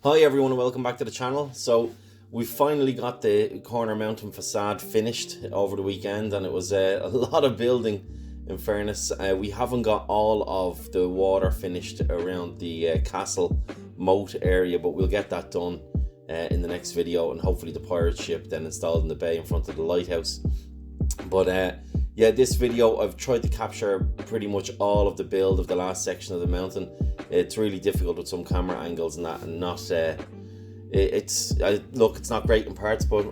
Hi everyone and welcome back to the channel. So we finally got the corner mountain facade finished over the weekend, and it was a lot of building in fairness. We haven't got all of the water finished around the castle moat area, but we'll get that done in the next video, and hopefully the pirate ship then installed in the bay in front of the lighthouse. But yeah, this video I've tried to capture pretty much all of the build of the last section of the mountain. It's really difficult with some camera angles and that, and not look, it's not great in parts, but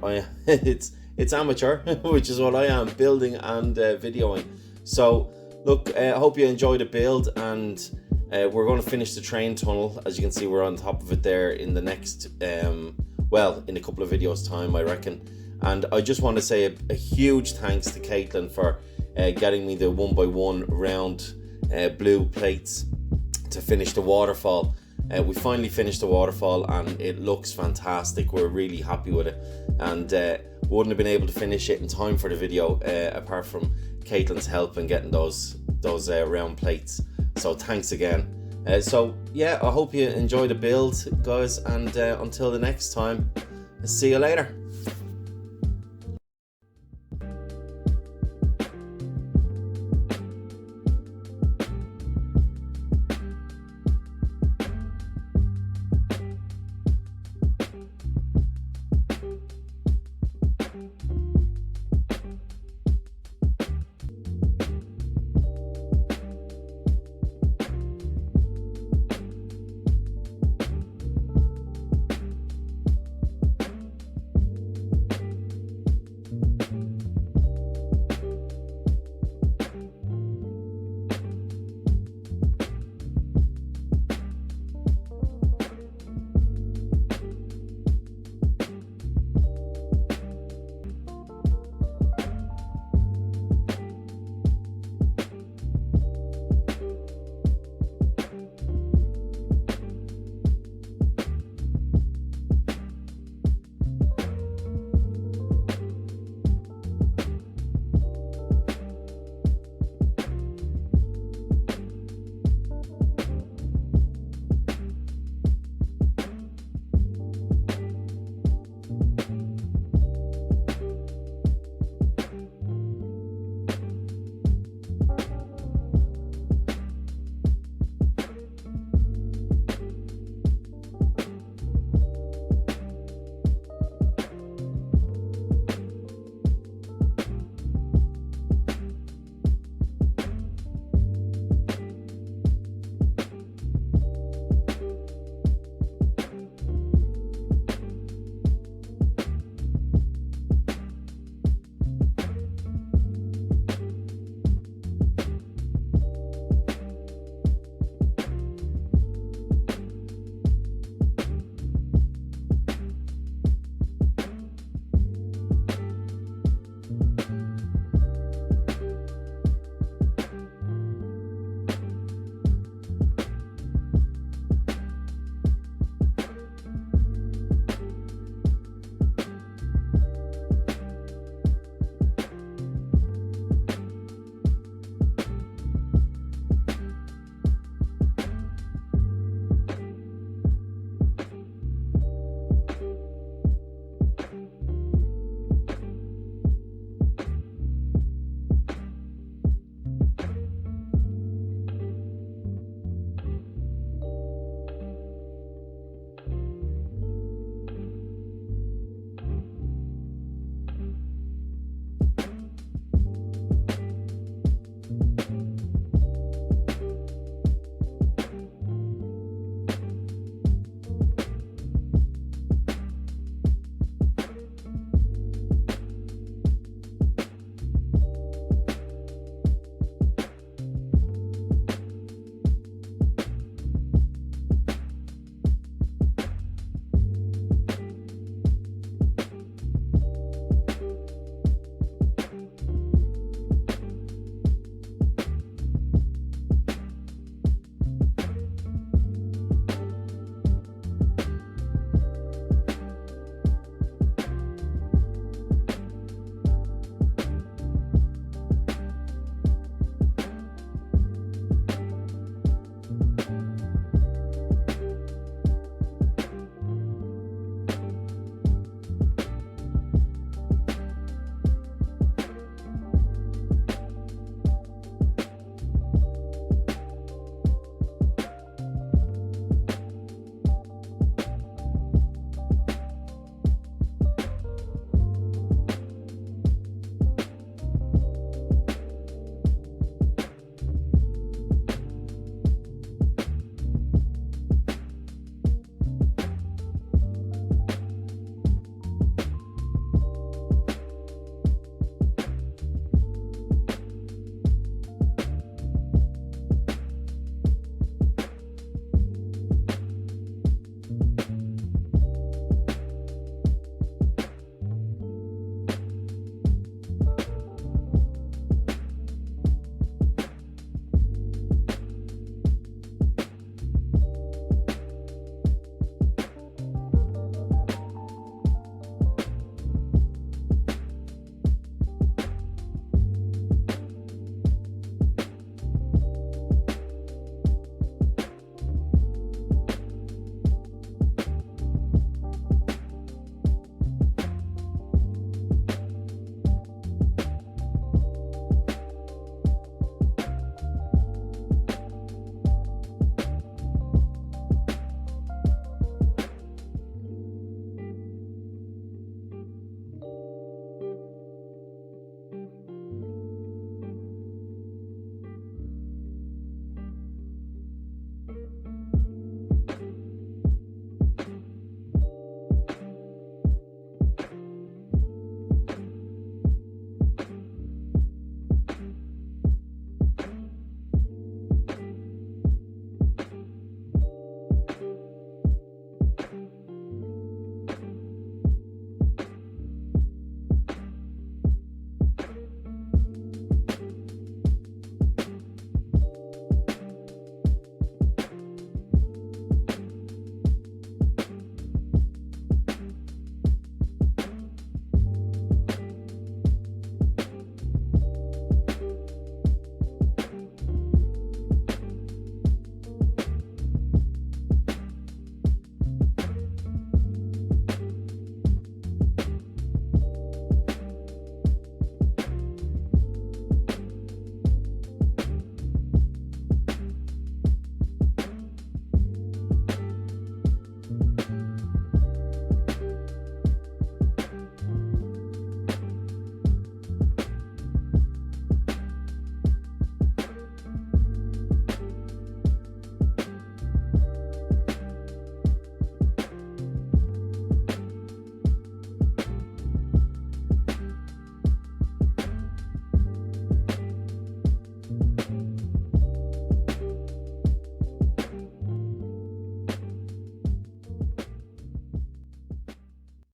it's amateur, which is what I am, building and videoing. So look, I hope you enjoy the build, and we're going to finish the train tunnel. As you can see, we're on top of it there in the next well, in a couple of videos time, I reckon. And I just want to say a huge thanks to Caitlin for getting me the 1x1 round blue plates to finish the waterfall. We finally finished the waterfall and it looks fantastic. We're really happy with it, and wouldn't have been able to finish it in time for the video apart from Caitlin's help in getting those round plates. So thanks again. So yeah, I hope you enjoy the build, guys, and until the next time, see you later.